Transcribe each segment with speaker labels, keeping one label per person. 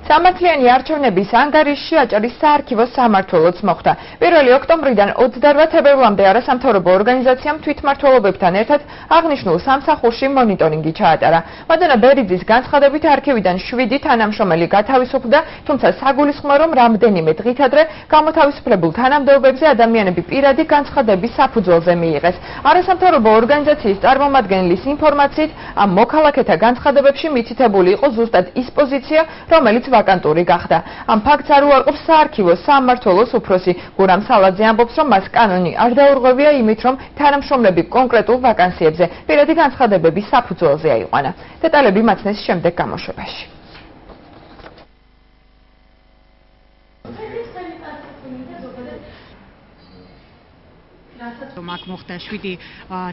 Speaker 1: სამართლიანი არჩევნების ანგარიშში აჭარის საარქივო სამმართველოც მოხდა. 1 ოქტომბრიდან 28 თებერვლამდე არასამთავრობო ორგანიზაციამ თვითმმართველობებთან ერთად აღნიშნულ სამსახურში მონიტორინგი ჩაატარა. მადონა ბერიძის განცხადებით არქივიდან 7 თანამშრომელი გათავისუფლდა, თუმცა საგულისხმოა, რომ რამდენიმე დღით ადრე გამოთავისუფლებულ თანამდებობებზე ადამიანები პირადი განცხადების საფუძველზე მიიღეს. არასამთავრობო ორგანიზაციის წარმომადგენლის ინფორმაციით, ამ მოქალაქეთა განცხადებებში მითითებული იყო ზუსტად ის პოზიცია, რომელიც ვაკანტური გახდა. ამ ფაქტს არ უარყოფს საარქივო სამმართველოს უფროსი გურამ სალაძე ამბობს, რომ მას კანონი არ დაურღვევია იმით, რომ თანამშრომლები კონკრეტულ ვაკანსიებზე პირადი განცხადებების საფუძველზე აიყვანა. დეტალები მაცნეს შემდეგ გამოშვებაში.
Speaker 2: აქ მოხდა 7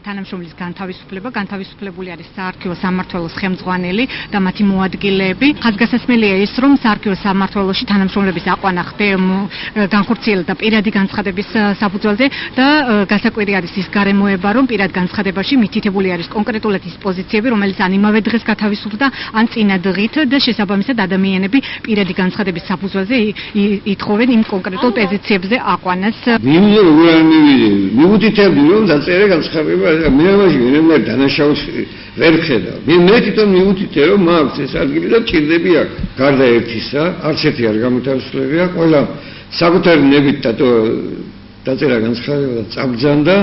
Speaker 2: თანამშრომლის განთავისუფლებული არის საარქივო სამმართველოს ხელმძღვანელი და მათი მოადგილეები. ხაზგასასმელია ის, რომ საარქივო სამმართველოში თანამშრომლების აყვანა განხორციელდა პირადი განცხადების საფუძველზე და გასაკვირი არის ის გარემოება, რომ პირად განცხადებაში მითითებული არის კონკრეტულად ის პოზიციები, რომელიც ან იმავე დღეს გათავისუფლდა, ან წინა დღით და შესაბამისად ადამიანები პირადი განცხადების საფუძველზე ითხოვენ იმ კონკრეტულ პოზიციებზე აყვანას.
Speaker 3: მივუთითებდი რომ დაწერე განცხადება მე ამაში ვერანაირ დანაშაულს ვერ ვხედავ. მე თვითონ მივუთითე რომ მაქვს ეს ადგილი და ჭირდები აქ. გარდა ერთისა, არც ერთი არ გამოთავისუფლებია, ყველა საკუთარი ნებით დაწერა განცხადება და წაბრძანდა.